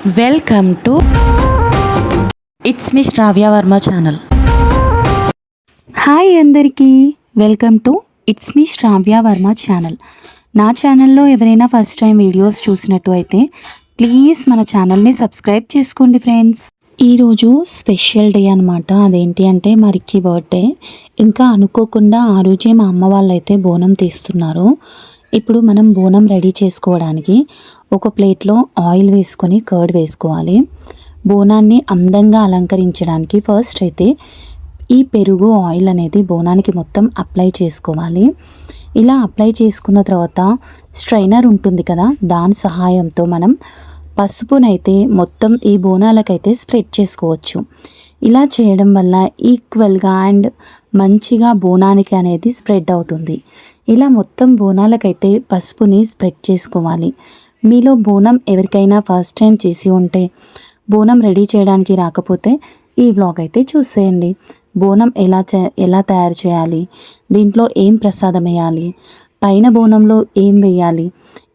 Welcome to it's me Shravya Varma channel. హాయ్ అందరికీ, welcome to it's me Shravya Varma channel. నా ఛానల్లో ఎవరైనా ఫస్ట్ టైం వీడియోస్ చూసినట్టు అయితే ప్లీజ్ మన ఛానల్ని సబ్స్క్రైబ్ చేసుకోండి ఫ్రెండ్స్. ఈరోజు స్పెషల్ డే అనమాట. అదేంటి అంటే మా రిక్కీ బర్త్డే. ఇంకా అనుకోకుండా ఆ రోజే మా అమ్మ వాళ్ళైతే బోనం తీస్తున్నారు. ఇప్పుడు మనం బోనం రెడీ చేసుకోవడానికి ఒక ప్లేట్లో ఆయిల్ వేసుకొని కర్డ్ వేసుకోవాలి. బోనాన్ని అందంగా అలంకరించడానికి ఫస్ట్ అయితే ఈ పెరుగు ఆయిల్ అనేది బోనానికి మొత్తం అప్లై చేసుకోవాలి. ఇలా అప్లై చేసుకున్న తర్వాత స్ట్రైనర్ ఉంటుంది కదా, దాని సహాయంతో మనం పసుపునైతే మొత్తం ఈ బోనాలకైతే స్ప్రెడ్ చేసుకోవచ్చు. ఇలా చేయడం వల్ల ఈక్వల్గా అండ్ మంచిగా బోనానికి అనేది స్ప్రెడ్ అవుతుంది. ఇలా మొత్తం బోనాలకైతే పసుపుని స్ప్రెడ్ చేసుకోవాలి. మీలో బోనం ఎవరికైనా ఫస్ట్ టైం చేసి ఉంటే, బోనం రెడీ చేయడానికి రాకపోతే ఈ వ్లాగ్ అయితే చూసేయండి. బోనం ఎలా తయారు చేయాలి, దీంట్లో ఏం ప్రసాదం వేయాలి, పైన బోనంలో ఏం వేయాలి,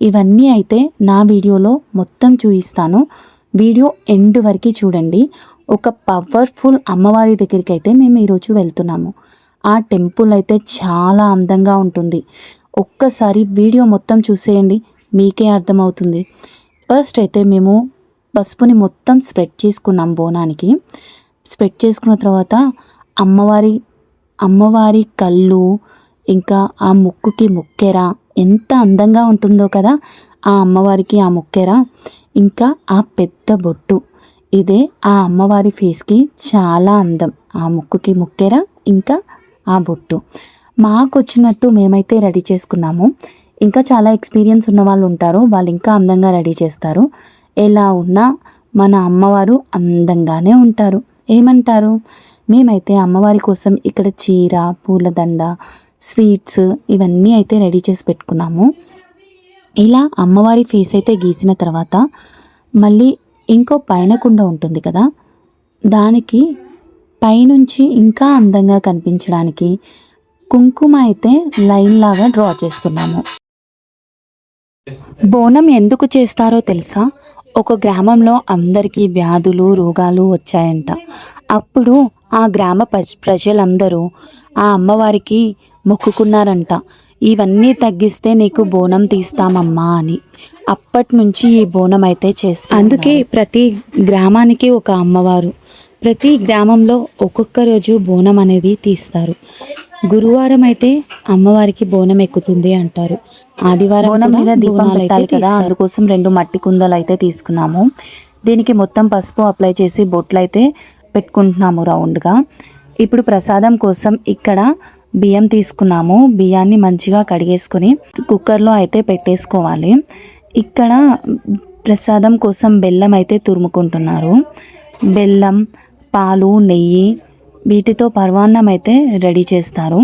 ఇవన్నీ అయితే నా వీడియోలో మొత్తం చూపిస్తాను. వీడియో ఎండ్ వరకు చూడండి. ఒక పవర్ఫుల్ అమ్మవారి దగ్గరికి అయితే మేము ఈరోజు వెళ్తున్నాము. ఆ టెంపుల్ అయితే చాలా అందంగా ఉంటుంది. ఒక్కసారి వీడియో మొత్తం చూసేయండి, మీకే అర్థమవుతుంది. ఫస్ట్ అయితే మేము పసుపుని మొత్తం స్ప్రెడ్ చేసుకున్నాం బోనానికి. స్ప్రెడ్ చేసుకున్న తర్వాత అమ్మవారి కళ్ళు, ఇంకా ఆ ముక్కుకి ముక్కెర ఎంత అందంగా ఉంటుందో కదా, ఆ అమ్మవారికి ఆ ముక్కెర, ఇంకా ఆ పెద్ద బొట్టు, ఇదే ఆ అమ్మవారి ఫేస్కి చాలా అందం. ఆ ముక్కుకి ముక్కెర ఇంకా ఆ బొట్టు మాకు వచ్చినట్టు మేమైతే రెడీ చేసుకున్నాము. ఇంకా చాలా ఎక్స్పీరియన్స్ ఉన్న వాళ్ళు ఉంటారు, వాళ్ళు ఇంకా అందంగా రెడీ చేస్తారు. ఎలా ఉన్నా మన అమ్మవారు అందంగానే ఉంటారు. ఏమంటారు? మేమైతే అమ్మవారి కోసం ఇక్కడ చీర, పూలదండ, స్వీట్స్ ఇవన్నీ అయితే రెడీ చేసి పెట్టుకున్నాము. ఇలా అమ్మవారి ఫేస్ అయితే గీసిన తర్వాత మళ్ళీ ఇంకో పైన కుండ ఉంటుంది కదా, దానికి పైనుంచి ఇంకా అందంగా కనిపించడానికి కుంకుమ అయితే లైన్ లాగా డ్రా చేస్తున్నాము. బోనం ఎందుకు చేస్తారో తెలుసా? ఒక గ్రామంలో అందరికీ వ్యాధులు, రోగాలు వచ్చాయంట. అప్పుడు ఆ గ్రామ ప్రజలందరూ ఆ అమ్మవారికి మొక్కుకున్నారంట, ఇవన్నీ తగ్గిస్తే నీకు బోనం తీస్తామమ్మా అని. అప్పటి నుంచి ఈ బోనం అయితే చేస్తారు. అందుకే ప్రతి గ్రామానికి ఒక అమ్మవారు, ప్రతి గ్రామంలో ఒక్కొక్క రోజు బోనం అనేది తీస్తారు. గురువారం అయితే అమ్మవారికి బోనం ఎక్కుతుంది అంటారు. ఆదివారం బోనం మీద దీపం పెట్టాలి కదా, అందుకోసం 2 మట్టి కుందలు అయితే తీసుకున్నాము. దీనికి మొత్తం పసుపు అప్లై చేసి బొట్లు అయితే పెట్టుకుంటున్నాము రౌండ్గా. ఇప్పుడు ప్రసాదం కోసం ఇక్కడ బియ్యం తీసుకున్నాము. బియ్యాన్ని మంచిగా కడిగేసుకొని కుక్కర్లో అయితే పెట్టేసుకోవాలి. ఇక్కడ ప్రసాదం కోసం బెల్లం అయితే తురుముకుంటున్నారు. బెల్లం, పాలు, నెయ్యి వీటితో పరమాన్నం అయితే రెడీ చేస్తారు.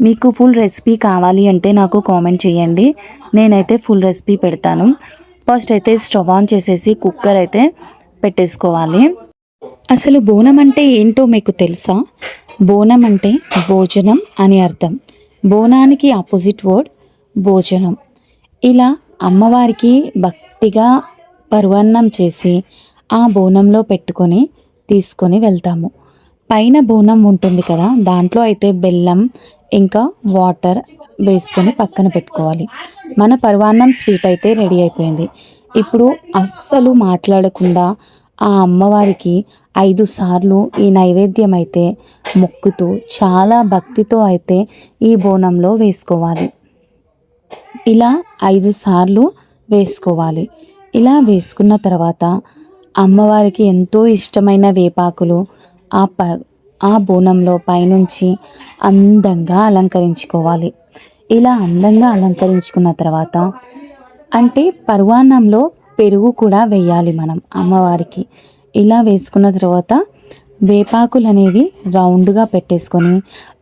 మీకు ఫుల్ రెసిపీ కావాలి అంటే నాకు కామెంట్ చేయండి, నేనైతే ఫుల్ రెసిపీ పెడతాను. ఫస్ట్ అయితే స్టవ్ ఆన్ చేసేసి కుక్కర్ అయితే పెట్టేసుకోవాలి. అసలు బోనం అంటే ఏంటో మీకు తెలుసా? బోనం అంటే భోజనం అని అర్థం. బోనానికి ఆపోజిట్ వర్డ్ భోజనం. ఇలా అమ్మవారికి భక్తిగా పరమాన్నం చేసి ఆ బోనంలో పెట్టుకొని తీసుకొని వెళ్తాము. పైన బోనం ఉంటుంది కదా, దాంట్లో అయితే బెల్లం ఇంకా వాటర్ వేసుకొని పక్కన పెట్టుకోవాలి. మన పరమాన్నం స్వీట్ అయితే రెడీ అయిపోయింది. ఇప్పుడు అస్సలు మాట్లాడకుండా ఆ అమ్మవారికి 5 సార్లు ఈ నైవేద్యం అయితే మొక్కుతూ చాలా భక్తితో అయితే ఈ బోనంలో వేసుకోవాలి. ఇలా 5 సార్లు వేసుకోవాలి. ఇలా వేసుకున్న తర్వాత అమ్మవారికి ఎంతో ఇష్టమైన వేపాకులు ఆ బోనంలో పైనుంచి అందంగా అలంకరించుకోవాలి. ఇలా అందంగా అలంకరించుకున్న తర్వాత అంటే పరమాన్నంలో పెరుగు కూడా వేయాలి మనం అమ్మవారికి. ఇలా వేసుకున్న తర్వాత వేపాకులు అనేవి రౌండ్గా పెట్టేసుకొని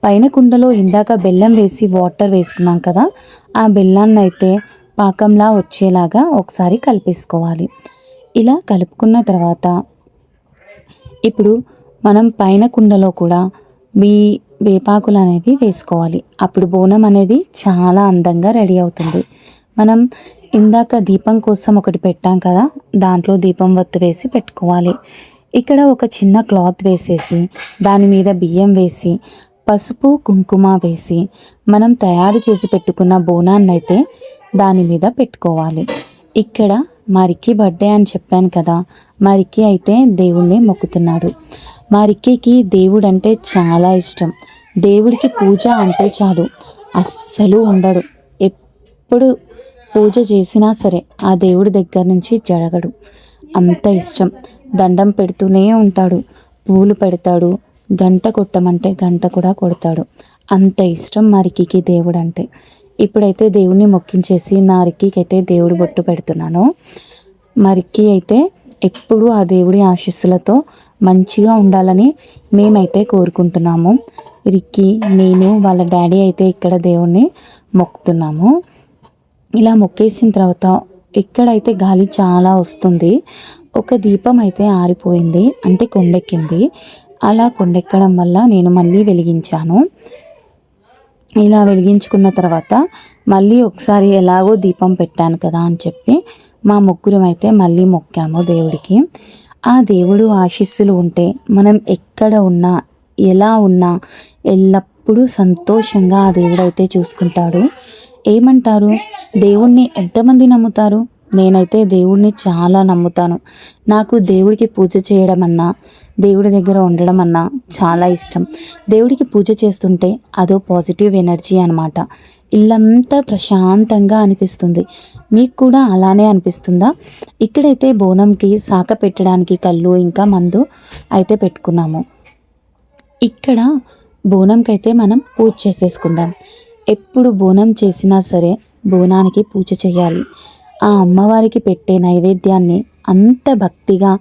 పైన కుండలో ఇందాక బెల్లం వేసి వాటర్ వేసుకున్నాం కదా, ఆ బెల్లాన్ని అయితే పాకంలా వచ్చేలాగా ఒకసారి కలిపేసుకోవాలి. ఇలా కలుపుకున్న తర్వాత ఇప్పుడు మనం పైన కుండలో కూడా వేపాకులు అనేవి వేసుకోవాలి. అప్పుడు బోనం అనేది చాలా అందంగా రెడీ అవుతుంది. మనం ఇందాక దీపం కోసం ఒకటి పెట్టాం కదా, దాంట్లో దీపం వత్తు వేసి పెట్టుకోవాలి. ఇక్కడ ఒక చిన్న క్లాత్ వేసేసి దాని మీద బియ్యం వేసి పసుపు కుంకుమ వేసి మనం తయారు చేసి పెట్టుకున్న బోనాన్ని అయితే దాని మీద పెట్టుకోవాలి. ఇక్కడ మా రిక్కీ బర్త్డే అని చెప్పాను కదా, మా రిక్కీ అయితే దేవుణ్ణి మొక్కుతున్నాడు. మా రిక్కీకి దేవుడు అంటే చాలా ఇష్టం. దేవుడికి పూజ అంటే చాలు, అస్సలు ఉండడు. ఎప్పుడు పూజ చేసినా సరే ఆ దేవుడి దగ్గర నుంచి జరగడు, అంత ఇష్టం. దండం పెడుతూనే ఉంటాడు, పూలు పెడతాడు, గంట కొట్టమంటే గంట కూడా కొడతాడు. అంత ఇష్టం మా రిక్కీకి దేవుడు అంటే. ఇప్పుడైతే దేవుణ్ణి మొక్కించేసి నా రిక్కీకి అయితే దేవుడు బొట్టు పెడుతున్నాను. మా రిక్కీ అయితే ఎప్పుడు ఆ దేవుడి ఆశీస్సులతో మంచిగా ఉండాలని మేమైతే కోరుకుంటున్నాము. రిక్కీ, నేను, వాళ్ళ డాడీ అయితే ఇక్కడ దేవుణ్ణి మొక్కుతున్నాము. ఇలా మొక్కేసిన తర్వాత ఇక్కడైతే గాలి చాలా వస్తుంది. ఒక దీపం అయితే ఆరిపోయింది, అంటే కొండెక్కింది. అలా కొండెక్కడం వల్ల నేను మళ్ళీ వెలిగించాను. ఇలా వెలిగించుకున్న తర్వాత మళ్ళీ ఒకసారి ఎలాగో దీపం పెట్టాను కదా అని చెప్పి మా ముగ్గురం అయితే మళ్ళీ మొక్కాము దేవుడికి. ఆ దేవుడు ఆశీస్సులు ఉంటే మనం ఎక్కడ ఉన్నా ఎలా ఉన్నా ఎల్లప్పుడూ సంతోషంగా ఆ దేవుడు అయితే చూసుకుంటాడు. ఏమంటారు, దేవుణ్ణి ఎంతమంది నమ్ముతారు? నేనైతే దేవుడిని చాలా నమ్ముతాను. నాకు దేవుడికి పూజ చేయడం అన్నా, దేవుడి దగ్గర ఉండడం అన్నా చాలా ఇష్టం. దేవుడికి పూజ చేస్తుంటే అదో పాజిటివ్ ఎనర్జీ అనమాట. ఇల్లంతా ప్రశాంతంగా అనిపిస్తుంది. మీకు కూడా అలానే అనిపిస్తుందా? ఇక్కడైతే బోనంకి శాఖ పెట్టడానికి కళ్ళు ఇంకా మందు అయితే పెట్టుకున్నాము. ఇక్కడ బోనంకి అయితే మనం పూజ చేసేసుకుందాం. ఎప్పుడు బోనం చేసినా సరే బోనానికి పూజ చేయాలి. ఆ అమ్మవారికి పెట్టే నైవేద్యాన్ని అంత భక్తిగా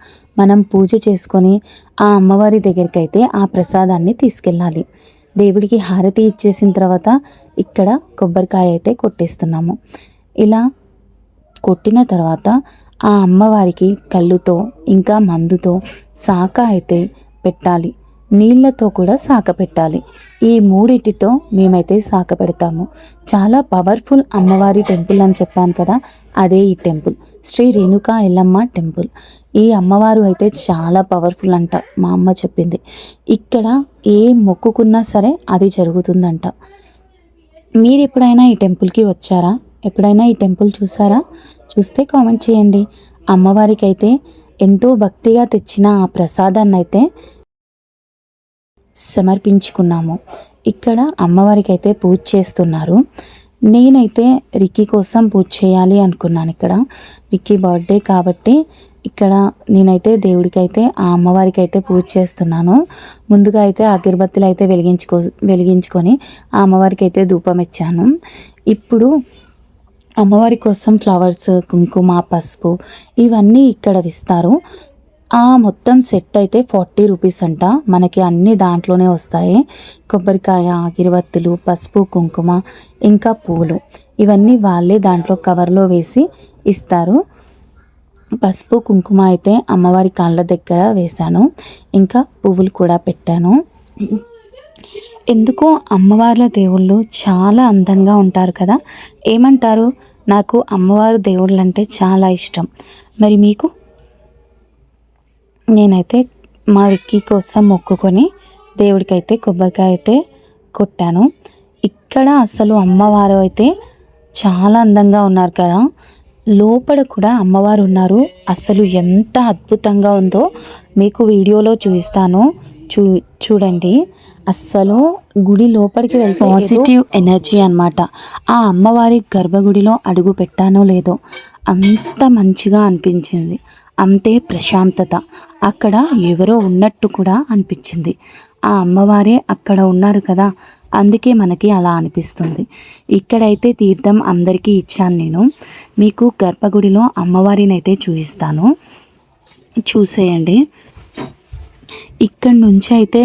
మనం పూజ చేసుకొని ఆ అమ్మవారి దగ్గరికి అయితే ఆ ప్రసాదాన్ని తీసుకెళ్ళాలి. దేవుడికి హారతి ఇచ్చేసిన తర్వాత ఇక్కడ కొబ్బరికాయ అయితే కొట్టేస్తున్నాము. ఇలా కొట్టిన తర్వాత ఆ అమ్మవారికి కళ్ళుతో ఇంకా మందుతో శాఖ అయితే పెట్టాలి, నీళ్ళతో కూడా శాఖ పెట్టాలి. ఈ మూడిటితో మేమైతే శాఖ పెడతాము. చాలా పవర్ఫుల్ అమ్మవారి టెంపుల్ అని చెప్పాను కదా, అదే ఈ టెంపుల్, శ్రీ రేణుకా ఎల్లమ్మ టెంపుల్. ఈ అమ్మవారు అయితే చాలా పవర్ఫుల్ అంట, మా అమ్మ చెప్పింది. ఇక్కడ ఏ మొక్కుకున్నా సరే అది జరుగుతుందంట. మీరు ఎప్పుడైనా ఈ టెంపుల్కి వచ్చారా? ఎప్పుడైనా ఈ టెంపుల్ చూసారా? చూస్తే కామెంట్ చేయండి. అమ్మవారికి అయితే ఎంతో భక్తిగా తెచ్చిన ఆ ప్రసాదాన్ని అయితే సమర్పించుకున్నాము. ఇక్కడ అమ్మవారికి అయితే పూజ చేస్తున్నారు. నేనైతే రిక్కీ కోసం పూజ చేయాలి అనుకున్నాను. ఇక్కడ రిక్కీ బర్త్డే కాబట్టి ఇక్కడ నేనైతే దేవుడికి అయితే ఆ అమ్మవారికి అయితే పూజ చేస్తున్నాను. ముందుగా అయితే అగరబత్తులు అయితే వెలిగించుకొని ఆ అమ్మవారికి అయితే ధూపం ఇచ్చాను. ఇప్పుడు అమ్మవారి కోసం ఫ్లవర్స్, కుంకుమ, పసుపు ఇవన్నీ ఇక్కడ ఇస్తారు. ఆ మొత్తం సెట్ అయితే 40 రూపీస్ అంట. మనకి అన్నీ దాంట్లోనే వస్తాయి. కొబ్బరికాయ, అగిరవత్తులు, పసుపు, కుంకుమ ఇంకా పూలు ఇవన్నీ వాళ్ళే దాంట్లో కవర్లో వేసి ఇస్తారు. పసుపు కుంకుమ అయితే అమ్మవారి కాళ్ళ దగ్గర వేశాను, ఇంకా పువ్వులు కూడా పెట్టాను. ఎందుకో అమ్మవార్ల దేవుళ్ళు చాలా అందంగా ఉంటారు కదా. ఏమంటారు? నాకు అమ్మవారు దేవుళ్ళు అంటే చాలా ఇష్టం. మరి మీకు? నేనైతే మా రిక్కీ కోసం మొక్కుకొని దేవుడికైతే కొబ్బరికాయ అయితే కొట్టాను. ఇక్కడ అసలు అమ్మవారు అయితే చాలా అందంగా ఉన్నారు కదా. లోపల కూడా అమ్మవారు ఉన్నారు. అసలు ఎంత అద్భుతంగా ఉందో మీకు వీడియోలో చూపిస్తాను, చూడండి. అస్సలు గుడి లోపలికి వెళ్తే పాజిటివ్ ఎనర్జీ అన్నమాట. ఆ అమ్మవారి గర్భగుడిలో అడుగు పెట్టానో లేదో అంత మంచిగా అనిపించింది, అంతే ప్రశాంతత. అక్కడ ఎవరో ఉన్నట్టు కూడా అనిపించింది. ఆ అమ్మవారే అక్కడ ఉన్నారు కదా, అందుకే మనకి అలా అనిపిస్తుంది. ఇక్కడైతే తీర్థం అందరికీ ఇచ్చాను నేను. మీకు గర్భగుడిలో అమ్మవారిని అయితే చూపిస్తాను, చూసేయండి. ఇక్కడ నుంచి అయితే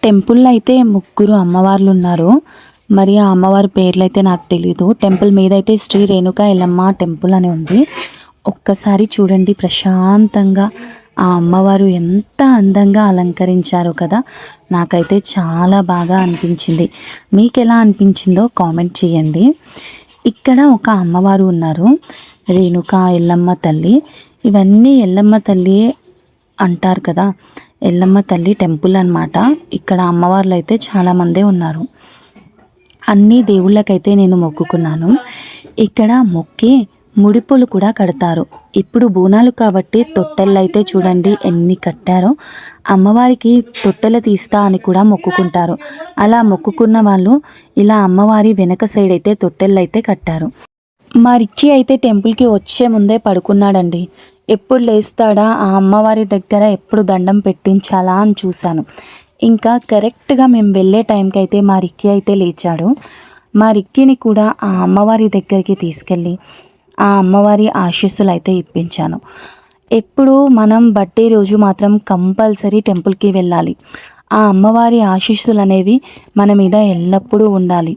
టెంపుల్లో అయితే 3 అమ్మవార్లు ఉన్నారు. మరి ఆ అమ్మవారి పేర్లు అయితే నాకు తెలీదు. టెంపుల్ మీద అయితే శ్రీ రేణుకా ఎల్లమ్మ టెంపుల్ అని ఉంది. ఒక్కసారి చూడండి, ప్రశాంతంగా ఆ అమ్మవారు ఎంత అందంగా అలంకరించారో కదా. నాకైతే చాలా బాగా అనిపించింది. మీకు ఎలా అనిపించిందో కామెంట్ చేయండి. ఇక్కడ ఒక అమ్మవారు ఉన్నారు, రేణుక ఎల్లమ్మ తల్లి. ఇవన్నీ ఎల్లమ్మ తల్లి అంటారు కదా, ఎల్లమ్మ తల్లి టెంపుల్ అన్నమాట. ఇక్కడ అమ్మవార్లు అయితే చాలామందే ఉన్నారు. అన్ని దేవుళ్ళకైతే నేను మొక్కుకున్నాను. ఇక్కడ మొక్కి ముడిపులు కూడా కడతారు. ఇప్పుడు బోనాలు కాబట్టి తొట్టెళ్ళు అయితే చూడండి ఎన్ని కట్టారో. అమ్మవారికి తొట్టెలు తీస్తా అని కూడా మొక్కుకుంటారు. అలా మొక్కుకున్న వాళ్ళు ఇలా అమ్మవారి వెనక సైడ్ అయితే తొట్టెళ్ళు అయితే కట్టారు. మా రిక్కీ అయితే టెంపుల్కి వచ్చే ముందే పడుకున్నాడండి. ఎప్పుడు లేస్తాడా, ఆ అమ్మవారి దగ్గర ఎప్పుడు దండం పెట్టించాలా అని చూశాను. ఇంకా కరెక్ట్గా మేము వెళ్ళే టైంకి అయితే మా రిక్కీ అయితే లేచాడు. మా రిక్కీని కూడా ఆ అమ్మవారి దగ్గరికి తీసుకెళ్ళి ఆ అమ్మవారి ఆశీస్సులు అయితే ఇప్పించాను. ఎప్పుడు మనం బర్త్డే రోజు మాత్రం కంపల్సరీ టెంపుల్కి వెళ్ళాలి. ఆ అమ్మవారి ఆశీస్సులు అనేవి మన మీద ఎల్లప్పుడూ ఉండాలి.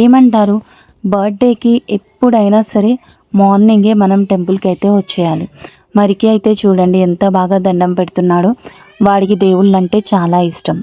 ఏమంటారు, బర్త్డేకి ఎప్పుడైనా సరే మార్నింగే మనం టెంపుల్కి అయితే వచ్చేయాలి. మరికి అయితే చూడండి ఎంత బాగా దండం పెడుతున్నాడో. వాడికి దేవుళ్ళంటే చాలా ఇష్టం.